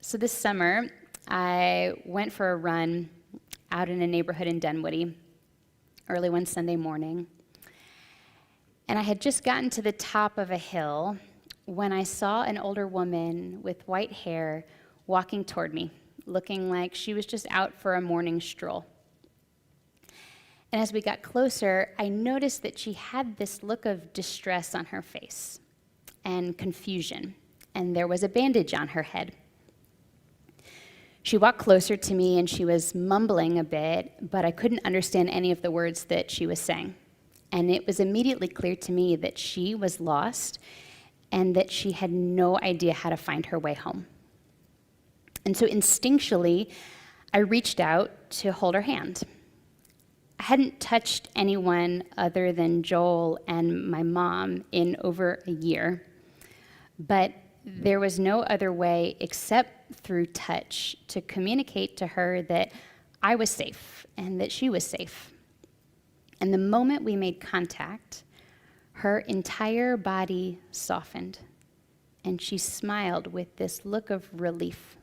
So this summer, I went for a run out in a neighborhood in Dunwoody early one Sunday morning. And I had just gotten to the top of a hill when I saw an older woman with white hair walking toward me, looking like she was just out for a morning stroll. And as we got closer, I noticed that she had this look of distress on her face and confusion, and there was a bandage on her head. She walked closer to me and she was mumbling a bit, but I couldn't understand any of the words that she was saying. And it was immediately clear to me that she was lost and that she had no idea how to find her way home. And so instinctually, I reached out to hold her hand. I hadn't touched anyone other than Joel and my mom in over a year, but there was no other way except through touch to communicate to her that I was safe and that she was safe. And the moment we made contact, her entire body softened, and she smiled with this look of relief.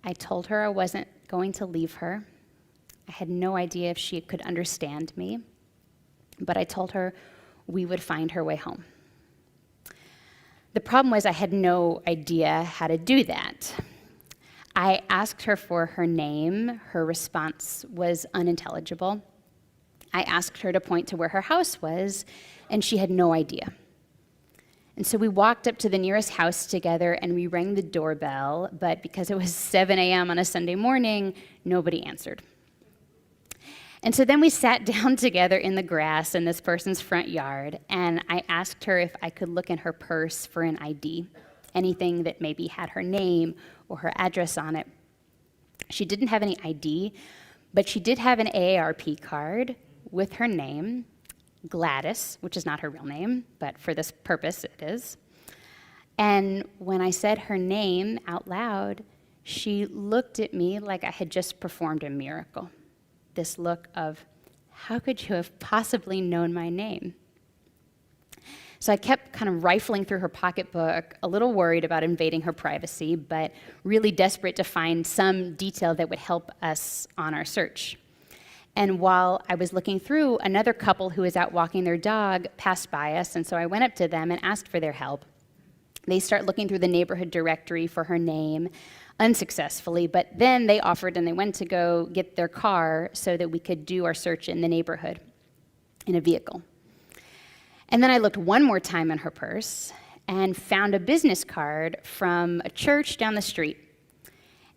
I told her I wasn't going to leave her. I had no idea if she could understand me, but I told her we would find her way home. The problem was I had no idea how to do that. I asked her for her name. Her response was unintelligible. I asked her to point to where her house was, and she had no idea. And so we walked up to the nearest house together and we rang the doorbell, but because it was 7 a.m. on a Sunday morning, nobody answered. And so then we sat down together in the grass in this person's front yard, and I asked her if I could look in her purse for an ID, anything that maybe had her name or her address on it. She didn't have any ID, but she did have an AARP card with her name, Gladys, which is not her real name, but for this purpose it is. And when I said her name out loud, she looked at me like I had just performed a miracle. This look of, how could you have possibly known my name? So I kept kind of rifling through her pocketbook, a little worried about invading her privacy, but really desperate to find some detail that would help us on our search. And while I was looking through, another couple who was out walking their dog passed by us, and so I went up to them and asked for their help. They start looking through the neighborhood directory for her name, unsuccessfully, but then they offered and they went to go get their car so that we could do our search in the neighborhood in a vehicle. And then I looked one more time in her purse and found a business card from a church down the street.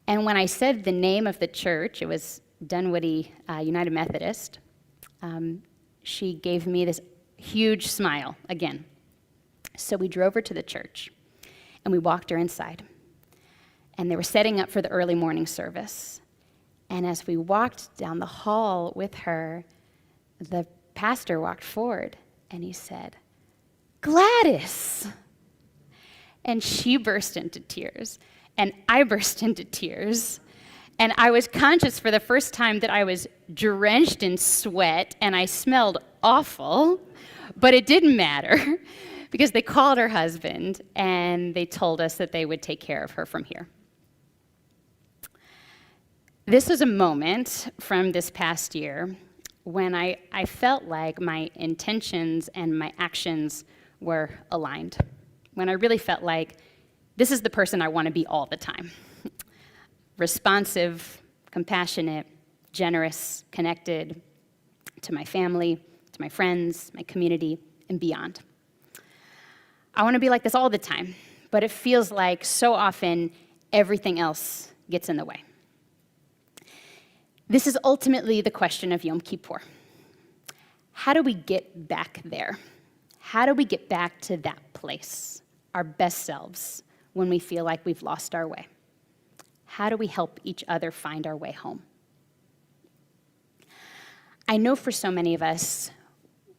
And when I said the name of the church, it was Dunwoody United Methodist, she gave me this huge smile again. So we drove her to the church and we walked her inside. And they were setting up for the early morning service. And as we walked down the hall with her, the pastor walked forward and he said, "Gladys!" And she burst into tears, and I burst into tears. And I was conscious for the first time that I was drenched in sweat and I smelled awful, but it didn't matter because they called her husband and they told us that they would take care of her from here. This was a moment from this past year when I felt like my intentions and my actions were aligned, when I really felt like this is the person I want to be all the time. Responsive, compassionate, generous, connected to my family, to my friends, my community, and beyond. I want to be like this all the time, but it feels like so often everything else gets in the way. This is ultimately the question of Yom Kippur. How do we get back there? How do we get back to that place, our best selves, when we feel like we've lost our way? How do we help each other find our way home? I know for so many of us,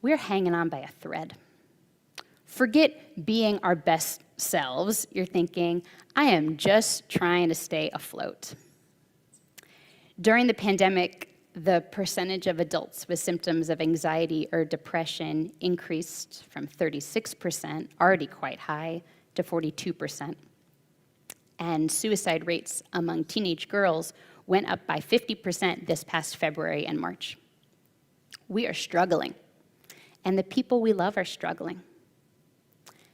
we're hanging on by a thread. Forget being our best selves. You're thinking, I am just trying to stay afloat. During the pandemic, the percentage of adults with symptoms of anxiety or depression increased from 36%, already quite high, to 42%. and suicide rates among teenage girls went up by 50% this past February and March. We are struggling, and the people we love are struggling.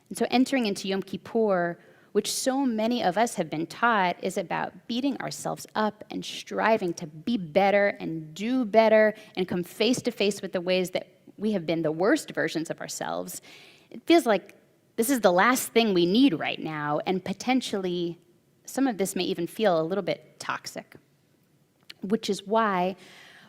And so entering into Yom Kippur, which so many of us have been taught is about beating ourselves up and striving to be better and do better and come face to face with the ways that we have been the worst versions of ourselves, it feels like this is the last thing we need right now, and potentially some of this may even feel a little bit toxic, which is why,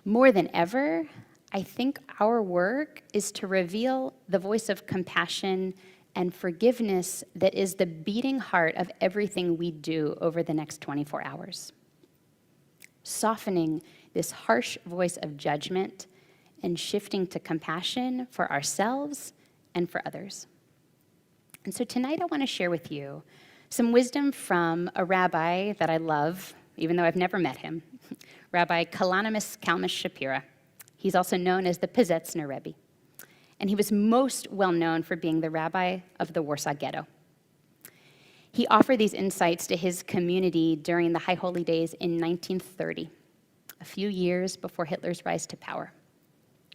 more than ever, I think our work is to reveal the voice of compassion and forgiveness that is the beating heart of everything we do over the next 24 hours. Softening this harsh voice of judgment and shifting to compassion for ourselves and for others. And so tonight I want to share with you some wisdom from a rabbi that I love, even though I've never met him, Rabbi Kalonymus Kalmus Shapira. He's also known as the Pozetzner Rebbe. And he was most well known for being the rabbi of the Warsaw Ghetto. He offered these insights to his community during the High Holy Days in 1930, a few years before Hitler's rise to power.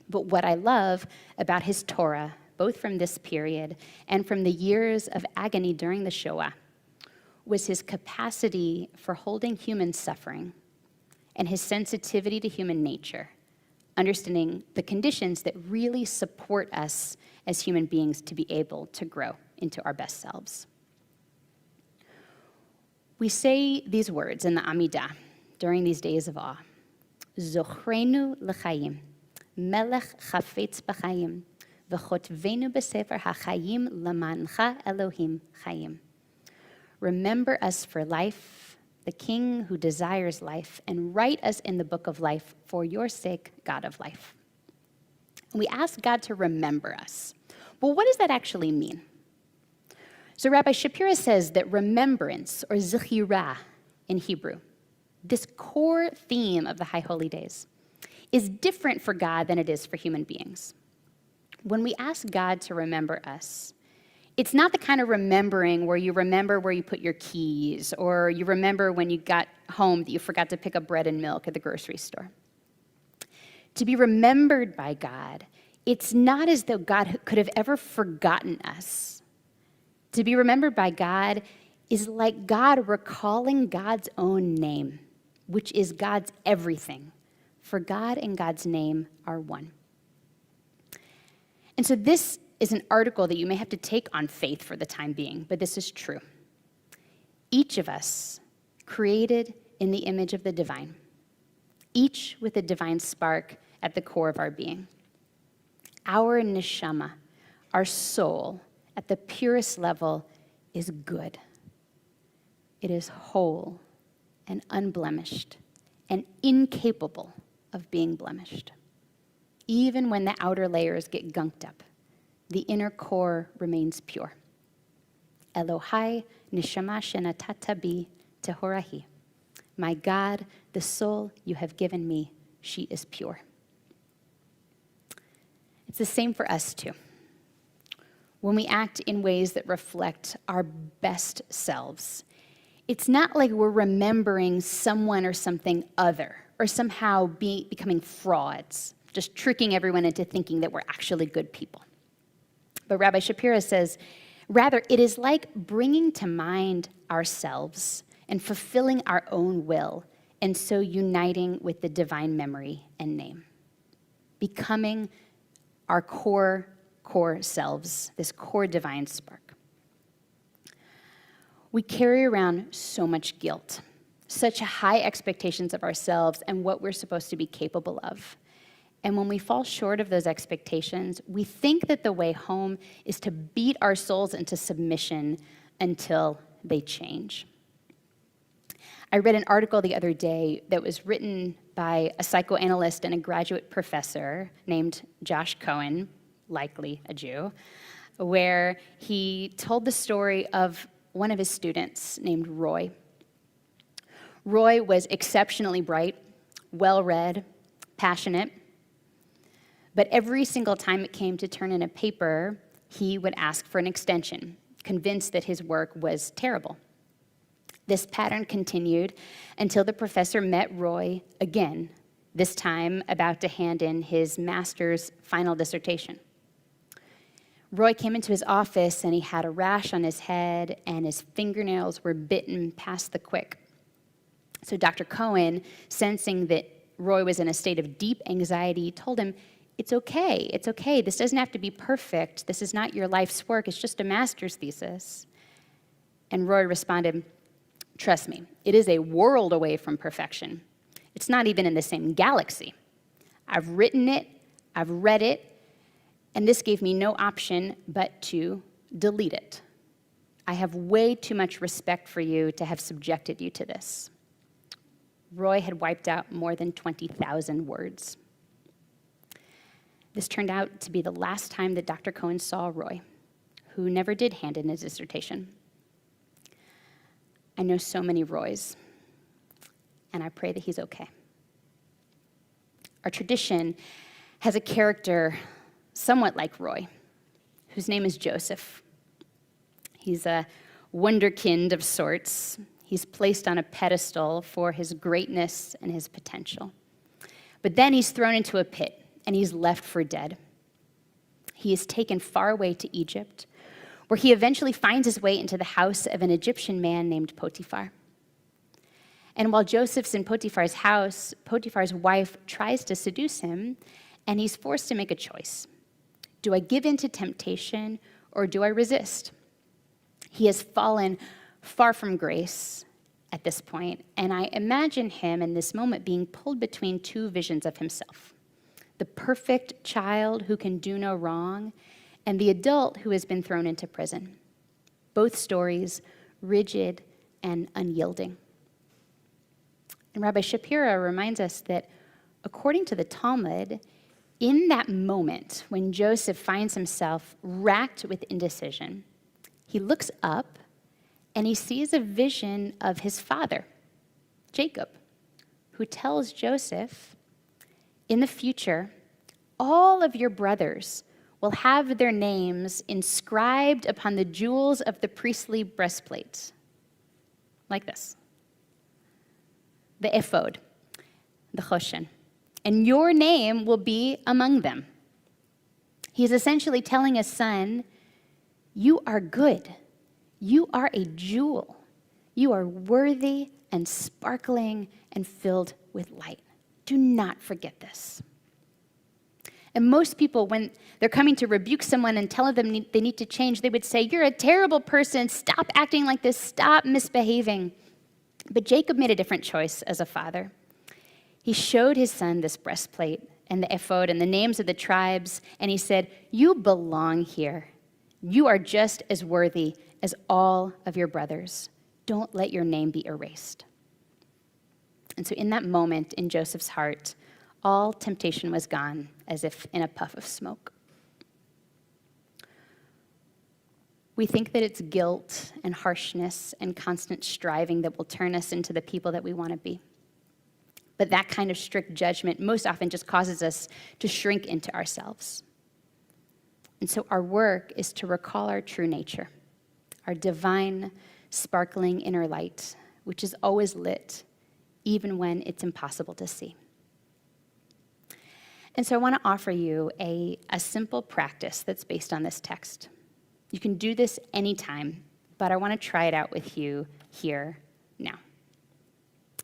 But what I love about his Torah, both from this period and from the years of agony during the Shoah, was his capacity for holding human suffering and his sensitivity to human nature, understanding the conditions that really support us as human beings to be able to grow into our best selves. We say these words in the Amidah during these days of awe. Zochrenu l'chaim, melech chafetz b'chaim, v'chotvenu b'sefer ha'chayim lamancha Elohim chayim. Remember us for life, the King who desires life, and write us in the book of life for your sake, God of life. We ask God to remember us. Well, what does that actually mean? So Rabbi Shapira says that remembrance, or zechirah in Hebrew, this core theme of the High Holy Days, is different for God than it is for human beings. When we ask God to remember us, it's not the kind of remembering where you remember where you put your keys, or you remember when you got home that you forgot to pick up bread and milk at the grocery store. To be remembered by God, it's not as though God could have ever forgotten us. To be remembered by God is like God recalling God's own name, which is God's everything. For God and God's name are one. And so this is an article that you may have to take on faith for the time being, but this is true. Each of us created in the image of the divine, each with a divine spark at the core of our being. Our neshama, our soul, at the purest level, is good. It is whole and unblemished and incapable of being blemished. Even when the outer layers get gunked up, the inner core remains pure. Elohai neshama shenatata bi tehorahi. My God, the soul you have given me, she is pure. It's the same for us too. When we act in ways that reflect our best selves, it's not like we're remembering someone or something other, or somehow becoming frauds, just tricking everyone into thinking that we're actually good people. But Rabbi Shapira says, rather, it is like bringing to mind ourselves and fulfilling our own will, and so uniting with the divine memory and name. Becoming our core selves, this core divine spark. We carry around so much guilt, such high expectations of ourselves and what we're supposed to be capable of. And when we fall short of those expectations, we think that the way home is to beat our souls into submission until they change. I read an article the other day that was written by a psychoanalyst and a graduate professor named Josh Cohen, likely a Jew, where he told the story of one of his students named Roy. Roy was exceptionally bright, well-read, passionate, but every single time it came to turn in a paper, he would ask for an extension, convinced that his work was terrible. This pattern continued until the professor met Roy again, this time about to hand in his master's final dissertation. Roy came into his office and he had a rash on his head and his fingernails were bitten past the quick. So Dr. Cohen, sensing that Roy was in a state of deep anxiety, told him, it's okay. This doesn't have to be perfect. This is not your life's work. It's just a master's thesis. And Roy responded, trust me, it is a world away from perfection. It's not even in the same galaxy. I've written it, I've read it, and this gave me no option but to delete it. I have way too much respect for you to have subjected you to this. Roy had wiped out more than 20,000 words. This turned out to be the last time that Dr. Cohen saw Roy, who never did hand in his dissertation. I know so many Roys, and I pray that he's okay. Our tradition has a character somewhat like Roy, whose name is Joseph. He's a wonderkind of sorts. He's placed on a pedestal for his greatness and his potential. But then he's thrown into a pit, and he's left for dead. He is taken far away to Egypt, where he eventually finds his way into the house of an Egyptian man named Potiphar. And while Joseph's in Potiphar's house, Potiphar's wife tries to seduce him, and he's forced to make a choice. Do I give in to temptation, or do I resist? He has fallen far from grace at this point, and I imagine him in this moment being pulled between two visions of himself. The perfect child who can do no wrong, and the adult who has been thrown into prison. Both stories rigid and unyielding. And Rabbi Shapira reminds us that according to the Talmud, in that moment when Joseph finds himself racked with indecision, he looks up and he sees a vision of his father, Jacob, who tells Joseph, in the future, all of your brothers will have their names inscribed upon the jewels of the priestly breastplate, like this. The ephod, the choshen, and your name will be among them. He's essentially telling his son, you are good. You are a jewel. You are worthy and sparkling and filled with light. Do not forget this. And most people, when they're coming to rebuke someone and tell them they need to change, they would say, you're a terrible person. Stop acting like this. Stop misbehaving. But Jacob made a different choice as a father. He showed his son this breastplate and the ephod and the names of the tribes, and he said, you belong here. You are just as worthy as all of your brothers. Don't let your name be erased. And so in that moment in Joseph's heart, all temptation was gone, as if in a puff of smoke. We think that it's guilt and harshness and constant striving that will turn us into the people that we want to be. But that kind of strict judgment most often just causes us to shrink into ourselves. And so our work is to recall our true nature, our divine, sparkling inner light, which is always lit, even when it's impossible to see. And so I want to offer you a simple practice that's based on this text. You can do this anytime, but I want to try it out with you here now.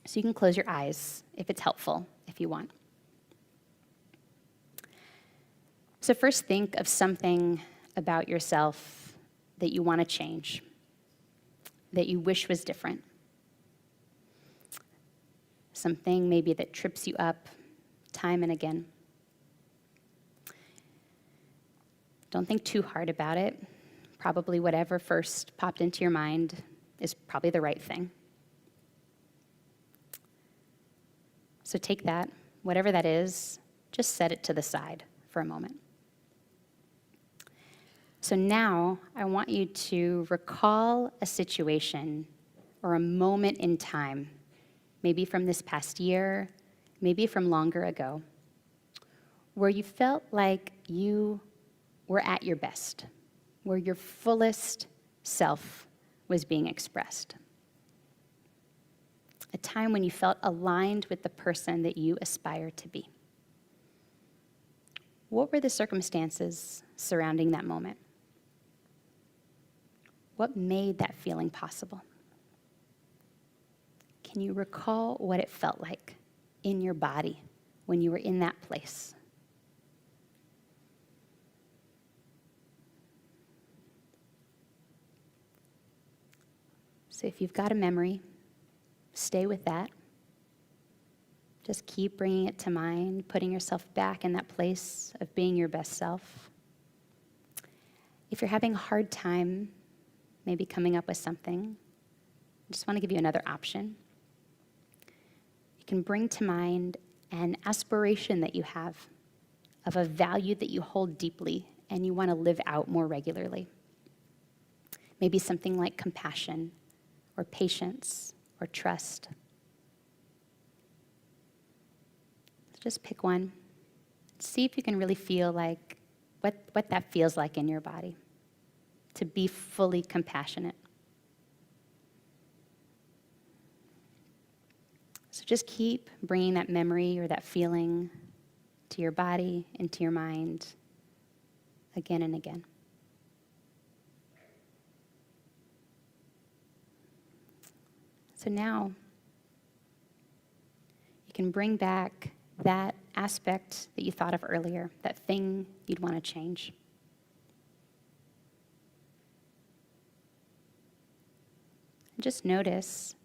So you can close your eyes if it's helpful, if you want. So first think of something about yourself that you want to change, that you wish was different. Something maybe that trips you up time and again. Don't think too hard about it. Probably whatever first popped into your mind is probably the right thing. So take that, whatever that is, just set it to the side for a moment. So now I want you to recall a situation or a moment in time, maybe from this past year, maybe from longer ago, where you felt like you were at your best, where your fullest self was being expressed. a time when you felt aligned with the person that you aspire to be. What were the circumstances surrounding that moment? What made that feeling possible? Can you recall what it felt like in your body when you were in that place? So if you've got a memory, stay with that. Just keep bringing it to mind, putting yourself back in that place of being your best self. If you're having a hard time, maybe coming up with something, I just want to give you another option. You can bring to mind an aspiration that you have of a value that you hold deeply and you want to live out more regularly. Maybe something like compassion or patience or trust. Just pick one. See if you can really feel like what that feels like in your body, to be fully compassionate. So just keep bringing that memory or that feeling to your body, into your mind, again and again. So now, you can bring back that aspect that you thought of earlier, that thing you'd want to change. And just notice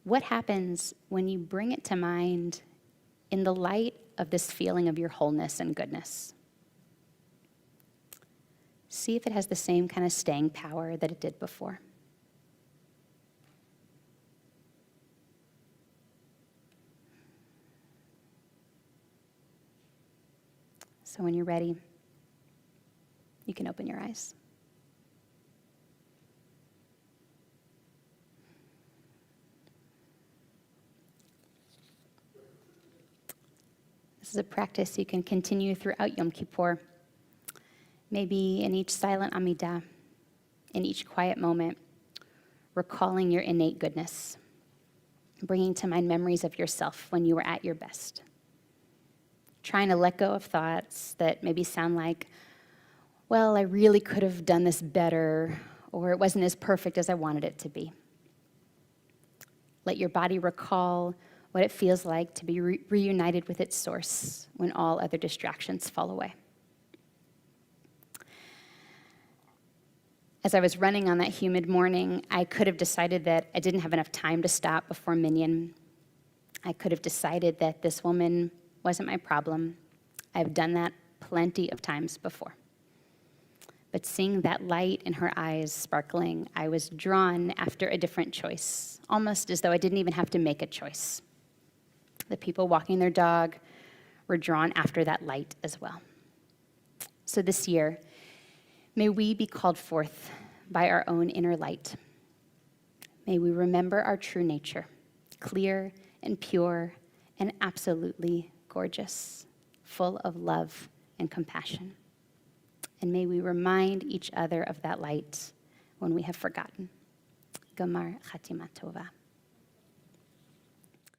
what happens when you bring it to mind in the light of this feeling of your wholeness and goodness. See if it has the same kind of staying power that it did before. So when you're ready, you can open your eyes. This is a practice you can continue throughout Yom Kippur. Maybe in each silent Amidah, in each quiet moment, recalling your innate goodness, bringing to mind memories of yourself when you were at your best. Trying to let go of thoughts that maybe sound like, well, I really could have done this better, or it wasn't as perfect as I wanted it to be. Let your body recall what it feels like to be reunited with its source when all other distractions fall away. As I was running on that humid morning, I could have decided that I didn't have enough time to stop before Minyan. I could have decided that this woman wasn't my problem. I've done that plenty of times before. But seeing that light in her eyes sparkling, I was drawn after a different choice, almost as though I didn't even have to make a choice. The people walking their dog were drawn after that light as well. So this year, may we be called forth by our own inner light. May we remember our true nature, clear and pure and absolutely gorgeous, full of love and compassion. And may we remind each other of that light when we have forgotten. Gomar Chatima Tova.